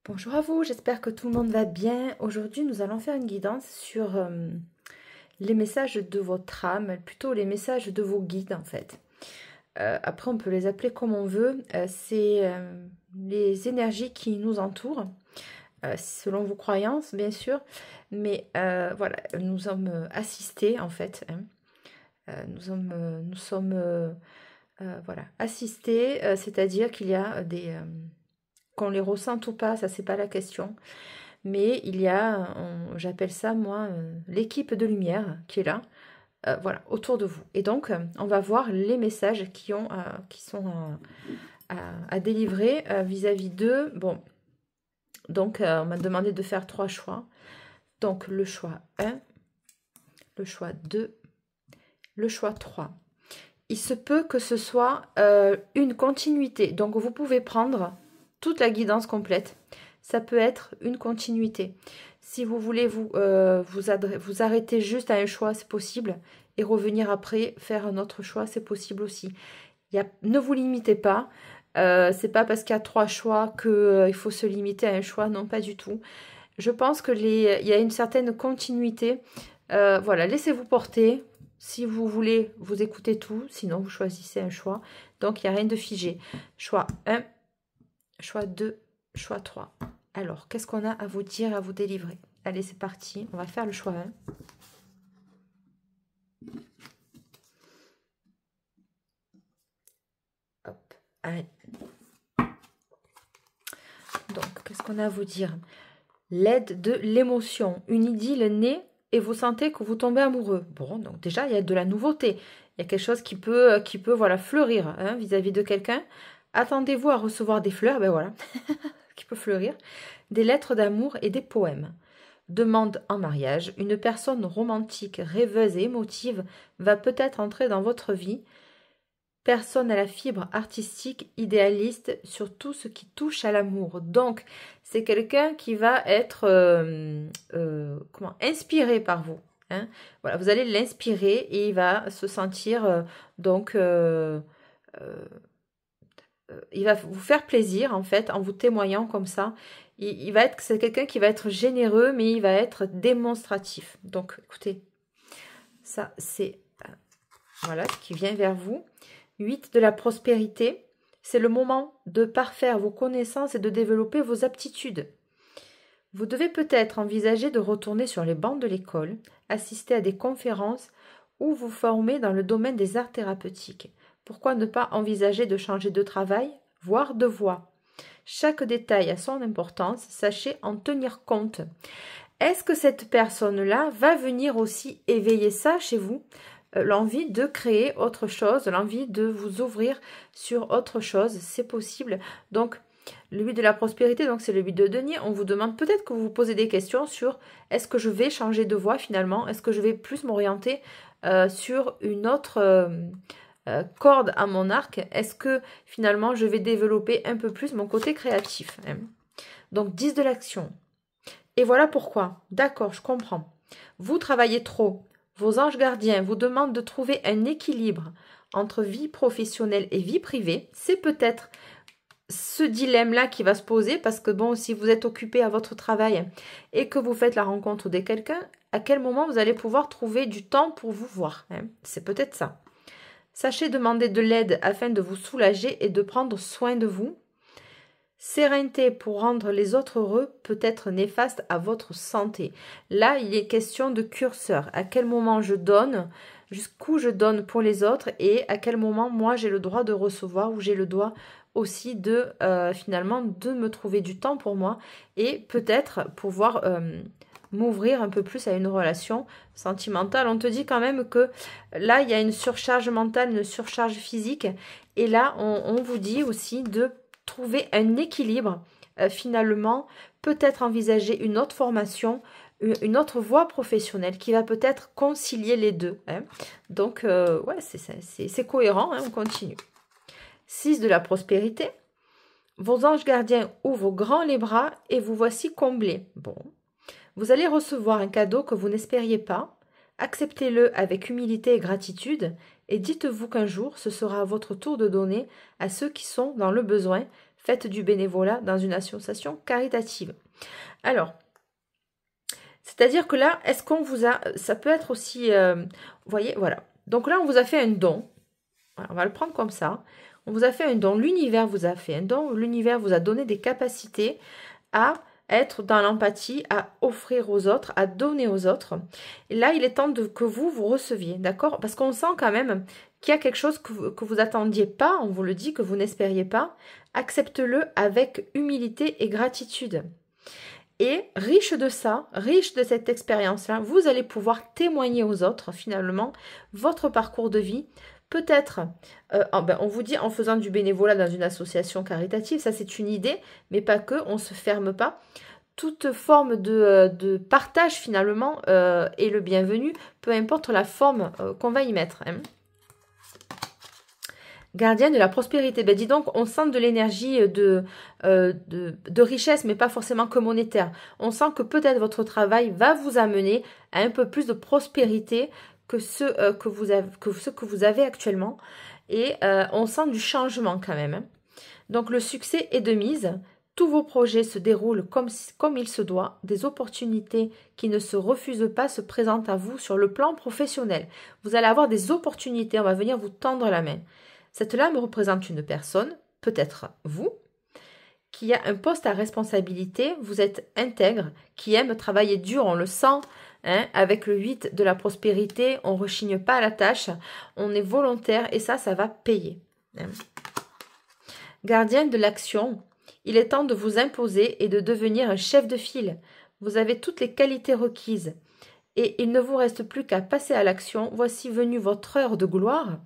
Bonjour à vous, j'espère que tout le monde va bien. Aujourd'hui, nous allons faire une guidance sur les messages de votre âme, plutôt les messages de vos guides en fait. Après, on peut les appeler comme on veut. C'est les énergies qui nous entourent, selon vos croyances bien sûr. Mais voilà, nous sommes assistés en fait. Nous sommes voilà, assistés, c'est-à-dire qu'il y a des... qu'on les ressente ou pas, ça c'est pas la question. Mais il y a, j'appelle ça moi, l'équipe de lumière qui est là, voilà, autour de vous. Et donc, on va voir les messages qui sont à délivrer vis-à-vis d'eux. Bon, donc on m'a demandé de faire 3 choix. Donc le choix 1, le choix 2, le choix 3. Il se peut que ce soit une continuité. Donc vous pouvez prendre toute la guidance complète. Ça peut être une continuité. Si vous voulez vous arrêter juste à un choix, c'est possible. Et revenir après, faire un autre choix, c'est possible aussi. Ne vous limitez pas. C'est pas parce qu'il y a 3 choix qu'il faut se limiter à un choix. Non, pas du tout. Je pense que il y a une certaine continuité. Voilà, laissez-vous porter. Si vous voulez, vous écoutez tout. Sinon, vous choisissez un choix. Donc, il n'y a rien de figé. Choix 1, choix 2, choix 3. Alors, qu'est-ce qu'on a à vous dire, à vous délivrer? Allez, c'est parti. On va faire le choix 1. Hop, allez. Donc, qu'est-ce qu'on a à vous dire? L'aide de l'émotion. Une idylle naît et vous sentez que vous tombez amoureux. Bon, donc déjà, il y a de la nouveauté. Il y a quelque chose qui peut voilà, fleurir vis-à-vis de quelqu'un. Attendez-vous à recevoir des fleurs, ben voilà, qui peut fleurir. Des lettres d'amour et des poèmes. Demande en mariage. Une personne romantique, rêveuse et émotive va peut-être entrer dans votre vie. Personne à la fibre artistique, idéaliste sur tout ce qui touche à l'amour. Donc, c'est quelqu'un qui va être inspiré par vous. Hein. Voilà, vous allez l'inspirer et il va se sentir il va vous faire plaisir en fait en vous témoignant comme ça. C'est quelqu'un qui va être généreux, mais il va être démonstratif. Donc, écoutez, ça c'est voilà ce qui vient vers vous. 8 de la prospérité, c'est le moment de parfaire vos connaissances et de développer vos aptitudes. Vous devez peut-être envisager de retourner sur les bancs de l'école, assister à des conférences ou vous former dans le domaine des arts thérapeutiques. Pourquoi ne pas envisager de changer de travail, voire de voie? Chaque détail a son importance, sachez en tenir compte. Est-ce que cette personne-là va venir aussi éveiller ça chez vous? L'envie de créer autre chose, l'envie de vous ouvrir sur autre chose, c'est possible. Donc, le but de la prospérité, donc c'est le but de Denis. On vous demande peut-être que vous vous posez des questions sur est-ce que je vais changer de voie finalement? Est-ce que je vais plus m'orienter sur une autre corde à mon arc? Est-ce que finalement je vais développer un peu plus mon côté créatif? Donc 10 de l'action. Et voilà pourquoi. D'accord, je comprends. Vous travaillez trop. Vos anges gardiens vous demandent de trouver un équilibre entre vie professionnelle et vie privée. C'est peut-être ce dilemme-là qui va se poser parce que bon, si vous êtes occupé à votre travail et que vous faites la rencontre de quelqu'un, à quel moment vous allez pouvoir trouver du temps pour vous voir? C'est peut-être ça. Sachez demander de l'aide afin de vous soulager et de prendre soin de vous. Sérénité pour rendre les autres heureux peut être néfaste à votre santé. Là, il est question de curseur. À quel moment je donne, jusqu'où je donne pour les autres et à quel moment moi j'ai le droit de recevoir ou j'ai le droit aussi de finalement de me trouver du temps pour moi et peut-être pouvoir m'ouvrir un peu plus à une relation sentimentale. On te dit quand même que là, il y a une surcharge mentale, une surcharge physique et là, on vous dit aussi de trouver un équilibre finalement, peut-être envisager une autre formation, une autre voie professionnelle qui va peut-être concilier les deux. Donc, ouais, c'est cohérent, on continue. 6 de la prospérité. Vos anges gardiens ouvrent grand les bras et vous voici comblés. Bon, vous allez recevoir un cadeau que vous n'espériez pas. Acceptez-le avec humilité et gratitude et dites-vous qu'un jour, ce sera à votre tour de donner à ceux qui sont dans le besoin. faites du bénévolat dans une association caritative. Alors, c'est-à-dire que là, est-ce qu'on vous a... Ça peut être aussi... vous voyez, voilà. Donc là, on vous a fait un don. Voilà, on va le prendre comme ça. On vous a fait un don. L'univers vous a fait un don. L'univers vous a donné des capacités à être dans l'empathie, à offrir aux autres, à donner aux autres. Et là, il est temps que vous receviez, d'accord? Parce qu'on sent quand même qu'il y a quelque chose que vous attendiez pas, on vous le dit, que vous n'espériez pas. Accepte-le avec humilité et gratitude. Et riche de ça, riche de cette expérience-là, vous allez pouvoir témoigner aux autres, finalement, votre parcours de vie. Peut-être, on vous dit en faisant du bénévolat dans une association caritative, ça c'est une idée, mais pas que, on ne se ferme pas. Toute forme de partage finalement est le bienvenu, peu importe la forme qu'on va y mettre. Hein. Gardien de la prospérité, ben dis donc, on sent de l'énergie de richesse, mais pas forcément que monétaire. On sent que peut-être votre travail va vous amener à un peu plus de prospérité que ce que vous avez actuellement. Et on sent du changement quand même. Hein. Donc le succès est de mise. Tous vos projets se déroulent comme il se doit. Des opportunités qui ne se refusent pas se présentent à vous sur le plan professionnel. Vous allez avoir des opportunités, on va venir vous tendre la main. Cette lame représente une personne, peut-être vous, qui a un poste à responsabilité, vous êtes intègre, qui aime travailler dur, on le sent, hein, avec le 8 de la prospérité, on ne rechigne pas à la tâche, on est volontaire et ça va payer. Hein. Gardien de l'action, il est temps de vous imposer et de devenir un chef de file. Vous avez toutes les qualités requises et il ne vous reste plus qu'à passer à l'action. Voici venue votre heure de gloire.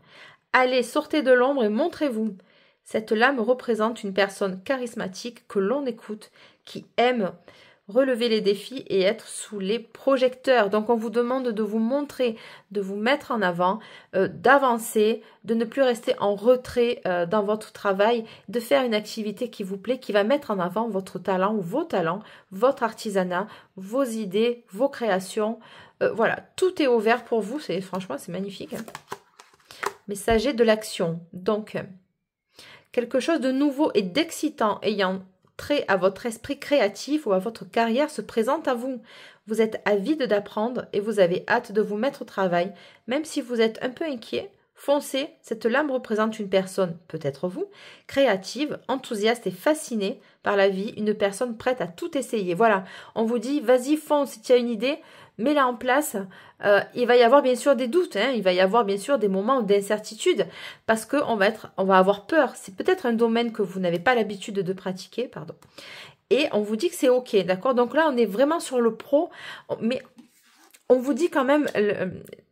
Allez, sortez de l'ombre et montrez-vous. Cette lame représente une personne charismatique que l'on écoute, qui aime relever les défis et être sous les projecteurs. Donc, on vous demande de vous montrer, de vous mettre en avant, d'avancer, de ne plus rester en retrait dans votre travail, de faire une activité qui vous plaît, qui va mettre en avant votre talent ou vos talents, votre artisanat, vos idées, vos créations. Voilà, tout est ouvert pour vous. Franchement, c'est magnifique. Hein. Messager de l'action. Donc, quelque chose de nouveau et d'excitant ayant trait à votre esprit créatif ou à votre carrière se présente à vous. Vous êtes avide d'apprendre et vous avez hâte de vous mettre au travail. Même si vous êtes un peu inquiet, foncez. Cette lame représente une personne, peut-être vous, créative, enthousiaste et fascinée par la vie, une personne prête à tout essayer. Voilà, on vous dit, vas-y, fonce si tu as une idée, mets-la en place. Il va y avoir bien sûr des doutes, hein, il va y avoir bien sûr des moments d'incertitude parce qu'on va avoir peur. C'est peut-être un domaine que vous n'avez pas l'habitude de pratiquer, pardon. Et on vous dit que c'est ok, d'accord? Donc là, on est vraiment sur le pro, mais on vous dit quand même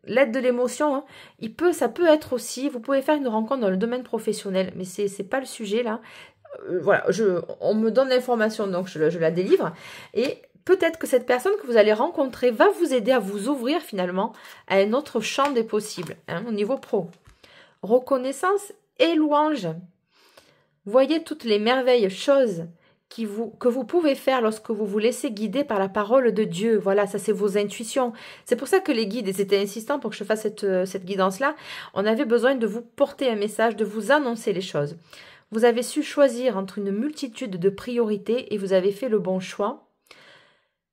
l'aide de l'émotion. Hein, ça peut être aussi, vous pouvez faire une rencontre dans le domaine professionnel, mais c'est pas le sujet là. Voilà, on me donne l'information, donc je la délivre et peut-être que cette personne que vous allez rencontrer va vous aider à vous ouvrir finalement à un autre champ des possibles, hein, au niveau pro. Reconnaissance et louange. Voyez toutes les merveilles choses que vous pouvez faire lorsque vous vous laissez guider par la parole de Dieu. Voilà, ça c'est vos intuitions. C'est pour ça que les guides, et c'était insistant pour que je fasse cette guidance-là, on avait besoin de vous porter un message, de vous annoncer les choses. Vous avez su choisir entre une multitude de priorités et vous avez fait le bon choix.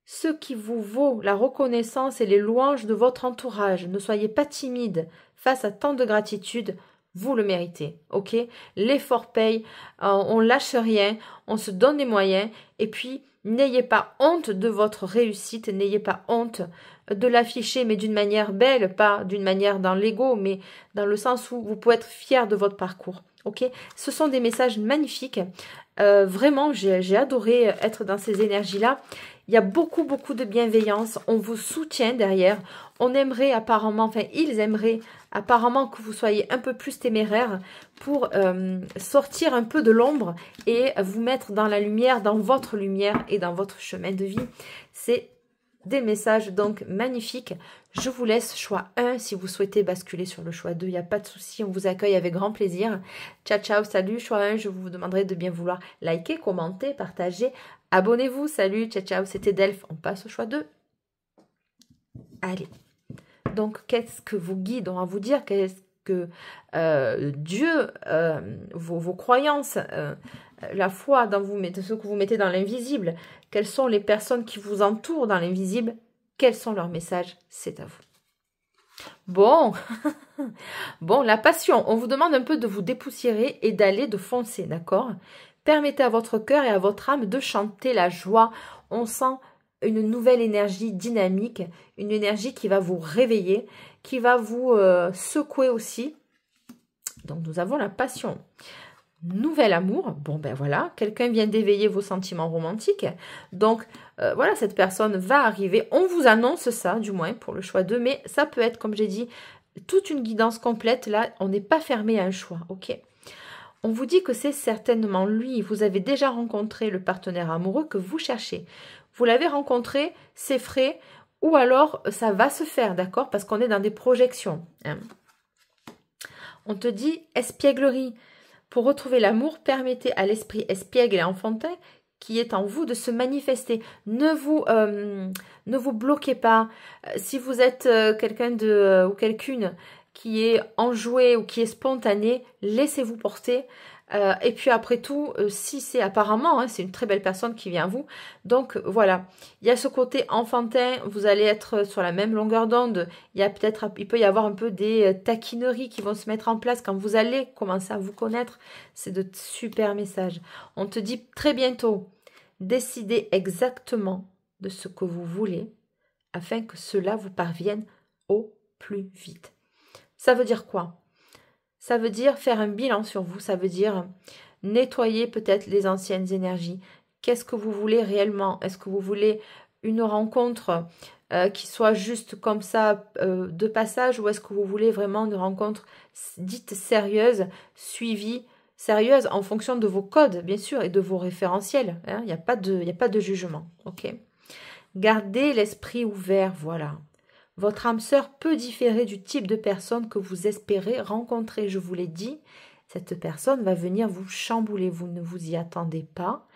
Ce qui vous vaut la reconnaissance et les louanges de votre entourage. Ne soyez pas timide face à tant de gratitude. Vous le méritez, ok? L'effort paye, on lâche rien, on se donne des moyens. Et puis, n'ayez pas honte de votre réussite, n'ayez pas honte de l'afficher, mais d'une manière belle, pas d'une manière dans l'ego, mais dans le sens où vous pouvez être fier de votre parcours. Ok, ce sont des messages magnifiques. Vraiment, j'ai adoré être dans ces énergies-là. Il y a beaucoup, beaucoup de bienveillance. On vous soutient derrière. On aimerait apparemment, enfin, ils aimeraient apparemment que vous soyez un peu plus téméraire pour sortir un peu de l'ombre et vous mettre dans la lumière, dans votre lumière et dans votre chemin de vie. C'est des messages donc magnifiques. Je vous laisse choix 1 si vous souhaitez basculer sur le choix 2. Il n'y a pas de souci, on vous accueille avec grand plaisir. Ciao, ciao, salut. Choix 1, je vous demanderai de bien vouloir liker, commenter, partager. Abonnez-vous, salut, ciao, ciao. C'était Delphes, on passe au choix 2. Allez. Donc, qu'est-ce que vos guides ont à vous dire? Qu'est-ce que Dieu, vos croyances la foi dans ce que vous mettez dans l'invisible. Quelles sont les personnes qui vous entourent dans l'invisible? Quels sont leurs messages? C'est à vous. Bon, bon, la passion, on vous demande un peu de vous dépoussiérer et d'aller de foncer, d'accord? Permettez à votre cœur et à votre âme de chanter la joie. On sent une nouvelle énergie dynamique, une énergie qui va vous réveiller, qui va vous secouer aussi. Donc, nous avons la passion. Nouvel amour, bon ben voilà, quelqu'un vient d'éveiller vos sentiments romantiques. Donc, voilà, cette personne va arriver. On vous annonce ça, du moins, pour le choix 2. Mais ça peut être, comme j'ai dit, toute une guidance complète. Là, on n'est pas fermé à un choix, ok? On vous dit que c'est certainement lui. Vous avez déjà rencontré le partenaire amoureux que vous cherchez. Vous l'avez rencontré, c'est frais, ou alors ça va se faire, d'accord? Parce qu'on est dans des projections. Hein. On te dit espièglerie. Pour retrouver l'amour, permettez à l'esprit espiègle et enfantin qui est en vous de se manifester. Ne vous bloquez pas. Si vous êtes quelqu'un ou quelqu'une qui est enjoué ou qui est spontané, laissez-vous porter. Et puis après tout, si c'est apparemment, hein, c'est une très belle personne qui vient à vous. Donc voilà, il y a ce côté enfantin, vous allez être sur la même longueur d'onde. Il peut y avoir un peu des taquineries qui vont se mettre en place quand vous allez commencer à vous connaître. C'est de super messages. On te dit très bientôt, décidez exactement de ce que vous voulez afin que cela vous parvienne au plus vite. Ça veut dire quoi? Ça veut dire faire un bilan sur vous, ça veut dire nettoyer peut-être les anciennes énergies. Qu'est-ce que vous voulez réellement? Est-ce que vous voulez une rencontre qui soit juste comme ça de passage ou est-ce que vous voulez vraiment une rencontre dite sérieuse, suivie, sérieuse en fonction de vos codes, bien sûr, et de vos référentiels. Hein? Il n'y a pas de jugement. Ok. Gardez l'esprit ouvert, voilà. Votre âme sœur peut différer du type de personne que vous espérez rencontrer. Je vous l'ai dit, cette personne va venir vous chambouler. Vous ne vous y attendez pas.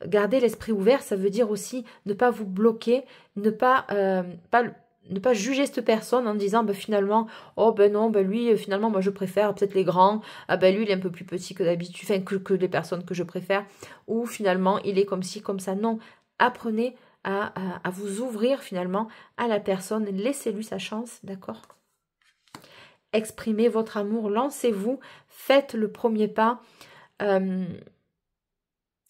Garder l'esprit ouvert, ça veut dire aussi ne pas vous bloquer, ne pas juger cette personne en disant ben, finalement, oh ben non, ben lui, finalement, moi je préfère peut-être les grands, ah ben lui il est un peu plus petit que d'habitude, enfin que les personnes que je préfère, ou finalement il est comme ci, comme ça. Non, apprenez à vous ouvrir finalement à la personne. Laissez-lui sa chance, d'accord? Exprimez votre amour, lancez-vous, faites le premier pas. Ne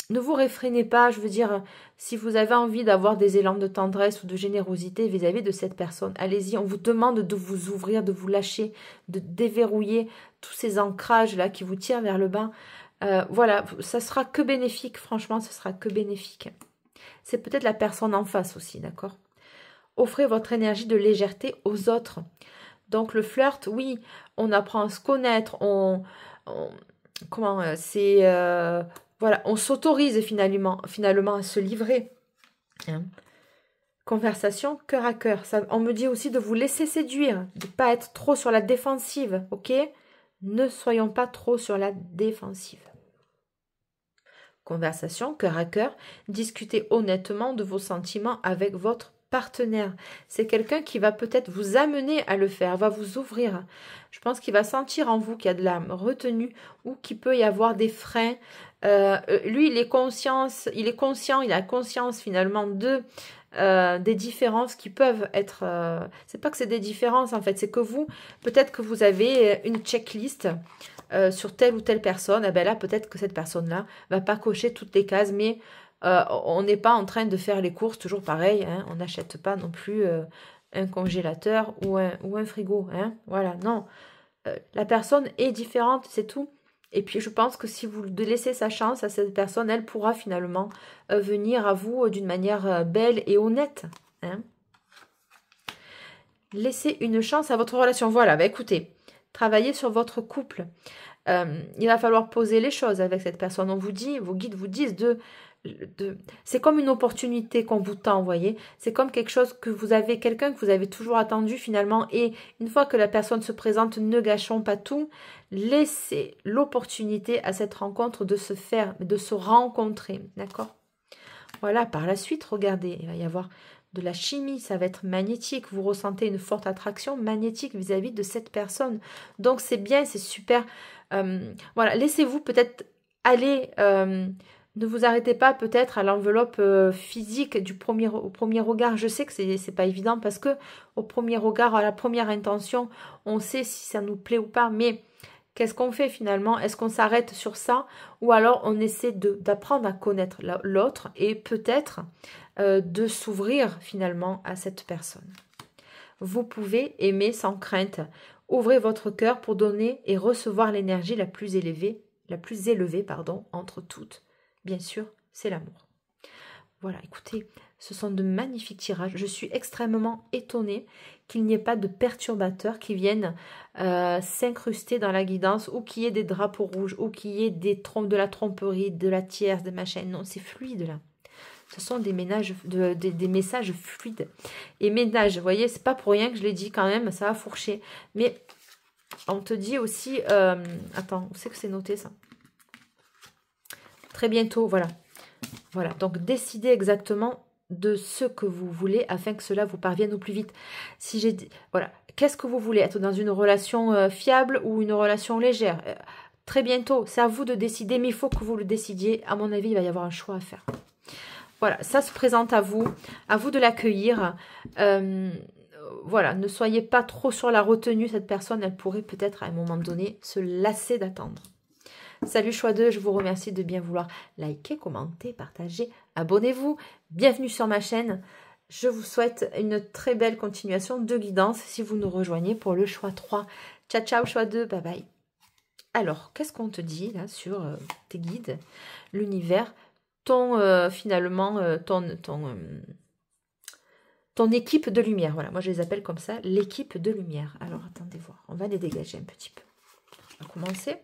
vous réfrénez pas, je veux dire, si vous avez envie d'avoir des élans de tendresse ou de générosité vis-à-vis de cette personne, allez-y, on vous demande de vous ouvrir, de vous lâcher, de déverrouiller tous ces ancrages-là qui vous tirent vers le bas. Voilà, ça sera que bénéfique, franchement, ce sera que bénéfique. C'est peut-être la personne en face aussi, d'accord? Offrez votre énergie de légèreté aux autres. Donc le flirt, oui, on apprend à se connaître, voilà, on s'autorise finalement à se livrer. Hein? Conversation cœur à cœur. On me dit aussi de vous laisser séduire, de ne pas être trop sur la défensive, ok? Ne soyons pas trop sur la défensive. Conversation, cœur à cœur, discutez honnêtement de vos sentiments avec votre partenaire. C'est quelqu'un qui va peut-être vous amener à le faire, va vous ouvrir. Je pense qu'il va sentir en vous qu'il y a de la retenue ou qu'il peut y avoir des freins. Lui, il est conscient, il a conscience finalement des différences qui peuvent être... c'est pas que c'est des différences en fait, c'est que vous, peut-être que vous avez une checklist sur telle ou telle personne, eh ben là peut-être que cette personne-là va pas cocher toutes les cases, mais on n'est pas en train de faire les courses toujours pareil, hein, on n'achète pas non plus un congélateur ou un frigo, hein, voilà, non, la personne est différente, c'est tout. Et puis je pense que si vous laissez sa chance à cette personne, elle pourra finalement venir à vous d'une manière belle et honnête, hein. Laissez une chance à votre relation, voilà, bah écoutez, travaillez sur votre couple. Il va falloir poser les choses avec cette personne. On vous dit, vos guides vous disent c'est comme une opportunité qu'on vous tend, vous voyez. C'est comme quelque chose que vous avez, quelqu'un que vous avez toujours attendu finalement. Et une fois que la personne se présente, ne gâchons pas tout. Laissez l'opportunité à cette rencontre de se faire, de se rencontrer, d'accord? Voilà, par la suite, regardez, il va y avoir de la chimie, ça va être magnétique. Vous ressentez une forte attraction magnétique vis-à-vis de cette personne. Donc, c'est bien, c'est super. Voilà, laissez-vous peut-être allez, ne vous arrêtez pas peut-être à l'enveloppe physique au premier regard. Je sais que c'est pas évident parce que au premier regard, à la première intention, on sait si ça nous plaît ou pas. Mais qu'est-ce qu'on fait finalement? Est-ce qu'on s'arrête sur ça ou alors on essaie d'apprendre à connaître l'autre et peut-être de s'ouvrir finalement à cette personne? Vous pouvez aimer sans crainte. Ouvrez votre cœur pour donner et recevoir l'énergie la plus élevée, entre toutes. Bien sûr, c'est l'amour. Voilà, écoutez, ce sont de magnifiques tirages. Je suis extrêmement étonnée qu'il n'y ait pas de perturbateurs qui viennent s'incruster dans la guidance ou qu'il y ait des drapeaux rouges ou qu'il y ait de la tromperie, de la tierce, de machin. Non, c'est fluide là. Ce sont des messages fluides. Et ménage, vous voyez, c'est pas pour rien que je l'ai dit quand même, ça va fourcher. Mais on te dit aussi... attends, où c'est que c'est noté ça? Très bientôt, voilà. Voilà, donc décidez exactement de ce que vous voulez afin que cela vous parvienne au plus vite. Si j'ai dit, voilà, qu'est-ce que vous voulez? Être dans une relation fiable ou une relation légère? Très bientôt, c'est à vous de décider, mais il faut que vous le décidiez. À mon avis, il va y avoir un choix à faire. Voilà, ça se présente à vous de l'accueillir. Voilà, ne soyez pas trop sur la retenue. Cette personne, elle pourrait peut-être à un moment donné se lasser d'attendre. Salut choix 2, je vous remercie de bien vouloir liker, commenter, partager, abonnez-vous. Bienvenue sur ma chaîne. Je vous souhaite une très belle continuation de guidance si vous nous rejoignez pour le choix 3. Ciao, ciao choix 2, bye bye. Alors, qu'est-ce qu'on te dit là sur tes guides, l'univers, finalement, ton équipe de lumière. Voilà, moi je les appelle comme ça, l'équipe de lumière. Alors, attendez voir, on va les dégager un petit peu. On va commencer.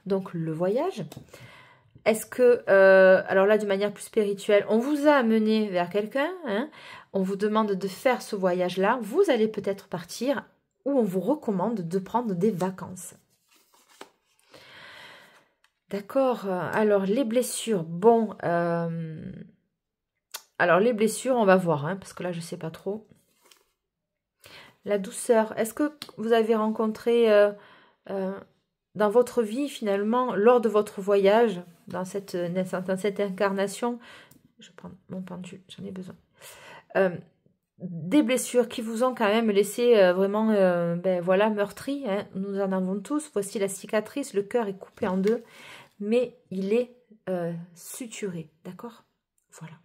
Donc, le voyage. Est-ce que, alors là, d'une manière plus spirituelle, on vous a amené vers quelqu'un, hein, on vous demande de faire ce voyage-là, vous allez peut-être partir, ou on vous recommande de prendre des vacances. D'accord, alors les blessures, bon, alors les blessures, on va voir, hein, parce que là, je ne sais pas trop. La douceur, est-ce que vous avez rencontré dans votre vie, finalement, lors de votre voyage, dans cette incarnation, je prends mon pendule, j'en ai besoin, des blessures qui vous ont quand même laissé vraiment, ben voilà, meurtri, hein, nous en avons tous, voici la cicatrice, le cœur est coupé en deux, mais il est suturé, d'accord? Voilà.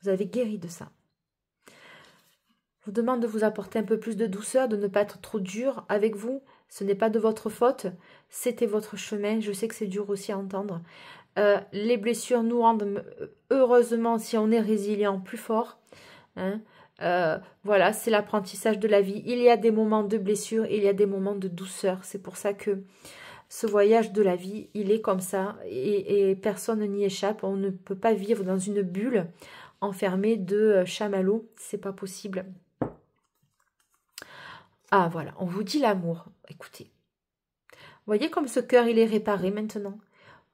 Vous avez guéri de ça. Je vous demande de vous apporter un peu plus de douceur, de ne pas être trop dur avec vous. Ce n'est pas de votre faute, c'était votre chemin. Je sais que c'est dur aussi à entendre. Les blessures nous rendent, heureusement, si on est résilient, plus fort. Hein. Voilà, c'est l'apprentissage de la vie. Il y a des moments de blessure, il y a des moments de douceur. C'est pour ça que ce voyage de la vie, il est comme ça et personne n'y échappe. On ne peut pas vivre dans une bulle enfermée de chamallows. C'est pas possible. Ah, voilà, on vous dit l'amour. Écoutez, vous voyez comme ce cœur, il est réparé maintenant.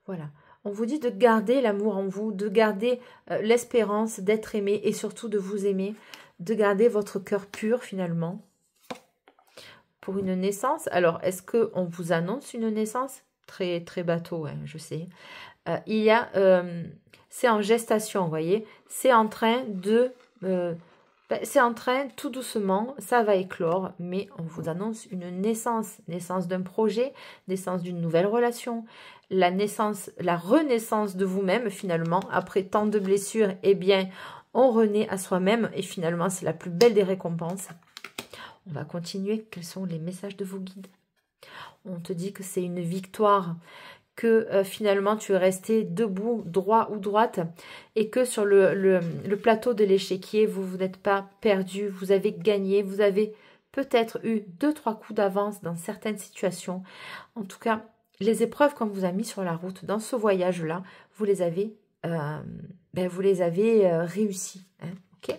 Voilà, on vous dit de garder l'amour en vous, de garder l'espérance d'être aimé et surtout de vous aimer, de garder votre cœur pur finalement. Pour une naissance, alors est-ce qu'on vous annonce une naissance? Très, très bateau, hein, je sais. Il y a, c'est en gestation, vous voyez, c'est en train de... c'est en train, tout doucement, ça va éclore, mais on vous annonce une naissance. Naissance d'un projet, naissance d'une nouvelle relation, la renaissance de vous-même, finalement. Après tant de blessures, eh bien, on renaît à soi-même, et finalement, c'est la plus belle des récompenses. On va continuer. Quels sont les messages de vos guides? On te dit que c'est une victoire, que finalement tu es resté debout, droit ou droite, et que sur le plateau de l'échiquier, vous n'êtes pas perdu, vous avez gagné, vous avez peut-être eu 2-3 coups d'avance dans certaines situations. En tout cas, les épreuves qu'on vous a mis sur la route dans ce voyage-là, vous les avez, réussies. Hein, ok?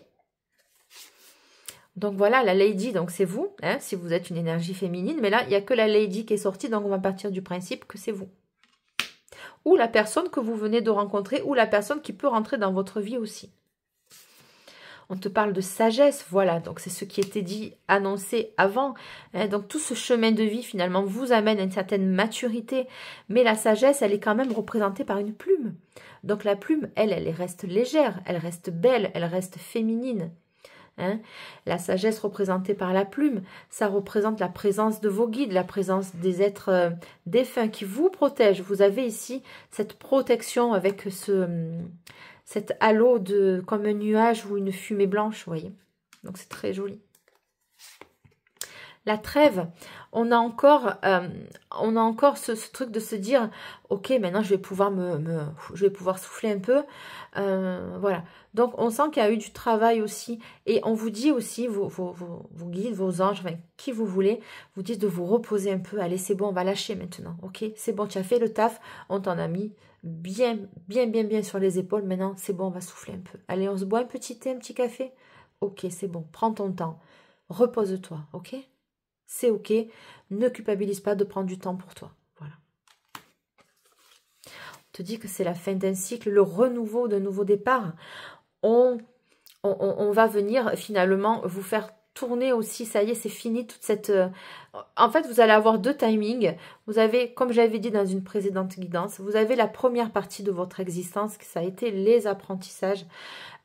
Donc voilà, la Lady, donc c'est vous, hein, si vous êtes une énergie féminine, mais là, il n'y a que la Lady qui est sortie, donc on va partir du principe que c'est vous. Ou la personne que vous venez de rencontrer, ou la personne qui peut rentrer dans votre vie aussi. On te parle de sagesse, voilà. Donc, c'est ce qui était dit, annoncé avant. Hein. Donc, tout ce chemin de vie, finalement, vous amène à une certaine maturité. Mais la sagesse, elle est quand même représentée par une plume. Donc, la plume, elle reste légère, elle reste belle, elle reste féminine. Hein. La sagesse représentée par la plume, ça représente la présence de vos guides, la présence des êtres défunts qui vous protègent. Vous avez ici cette protection avec cet halo comme un nuage ou une fumée blanche, vous voyez. Donc c'est très joli. La trêve, on a encore ce truc de se dire, ok, maintenant je vais pouvoir je vais pouvoir souffler un peu, voilà. Donc on sent qu'il y a eu du travail aussi, et on vous dit aussi, vos guides, vos anges, enfin, qui vous voulez, vous disent de vous reposer un peu. Allez, c'est bon, on va lâcher maintenant, ok, c'est bon, tu as fait le taf, on t'en a mis bien sur les épaules. Maintenant c'est bon, on va souffler un peu. Allez, on se boit un petit thé, un petit café, ok, c'est bon, prends ton temps, repose-toi, ok. C'est ok, ne culpabilise pas de prendre du temps pour toi. Voilà. On te dit que c'est la fin d'un cycle, le renouveau d'un nouveau départ. On va venir finalement vous faire tourner aussi, ça y est, c'est fini toute cette... En fait, vous allez avoir deux timings. Vous avez, comme j'avais dit dans une précédente guidance, vous avez la première partie de votre existence, qui ça a été les apprentissages,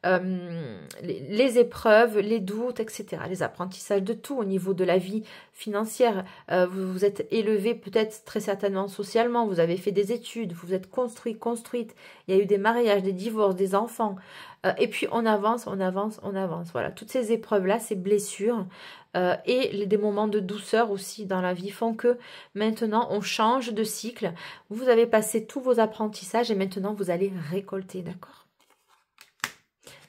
les épreuves, les doutes, etc. Les apprentissages de tout au niveau de la vie financière. Vous vous êtes élevé peut-être très certainement socialement, vous avez fait des études, vous vous êtes construite. Il y a eu des mariages, des divorces, des enfants. Et puis on avance. Voilà, toutes ces épreuves-là, ces blessures et des moments de douceur aussi dans la vie font que maintenant on change de cycle. Vous avez passé tous vos apprentissages et maintenant vous allez récolter, d'accord ?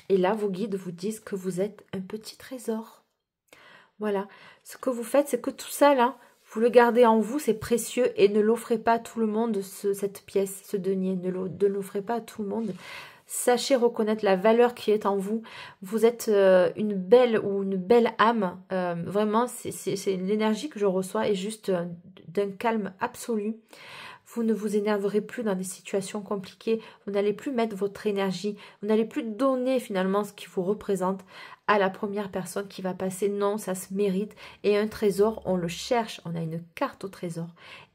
Et là, vos guides vous disent que vous êtes un petit trésor. Voilà. Ce que vous faites, c'est que tout ça, là, vous le gardez en vous, c'est précieux. Et ne l'offrez pas à tout le monde, cette pièce, ce denier. Ne l'offrez pas à tout le monde. Sachez reconnaître la valeur qui est en vous. Vous êtes une belle âme. Vraiment, c'est l'énergie que je reçois est juste d'un calme absolu. Vous ne vous énerverez plus dans des situations compliquées. Vous n'allez plus mettre votre énergie. Vous n'allez plus donner finalement ce qui vous représente à la première personne qui va passer. Non, ça se mérite. Et un trésor, on le cherche. On a une carte au trésor.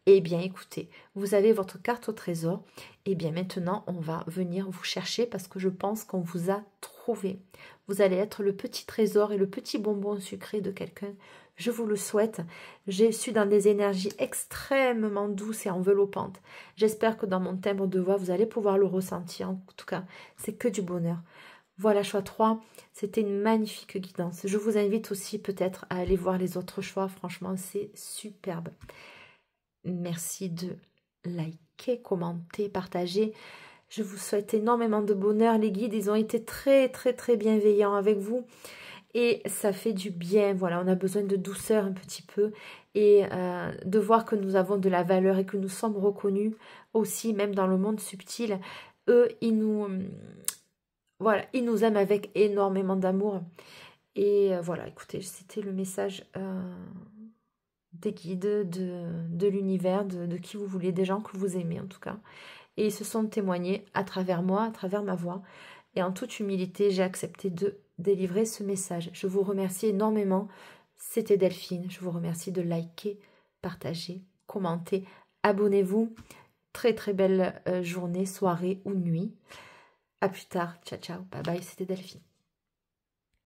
Eh bien, écoutez, vous avez votre carte au trésor. Eh bien, maintenant, on va venir vous chercher parce que je pense qu'on vous a trouvé. Vous allez être le petit trésor et le petit bonbon sucré de quelqu'un. Je vous le souhaite. Je suis dans des énergies extrêmement douces et enveloppantes. J'espère que dans mon timbre de voix, vous allez pouvoir le ressentir. En tout cas, c'est que du bonheur. Voilà, choix 3. C'était une magnifique guidance. Je vous invite aussi peut-être à aller voir les autres choix. Franchement, c'est superbe. Merci de liker, commenter, partager. Je vous souhaite énormément de bonheur. Les guides, ils ont été très bienveillants avec vous. Et ça fait du bien, voilà, on a besoin de douceur un petit peu et de voir que nous avons de la valeur et que nous sommes reconnus aussi, même dans le monde subtil. Eux, ils nous aiment avec énormément d'amour. Et voilà, écoutez, c'était le message des guides, de l'univers, de qui vous voulez, des gens que vous aimez en tout cas. Et ils se sont témoignés à travers moi, à travers ma voix. Et en toute humilité, j'ai accepté de délivrer ce message. Je vous remercie énormément. C'était Delphine. Je vous remercie de liker, partager, commenter. Abonnez-vous. Très belle journée, soirée ou nuit. À plus tard. Ciao, ciao. Bye bye. C'était Delphine.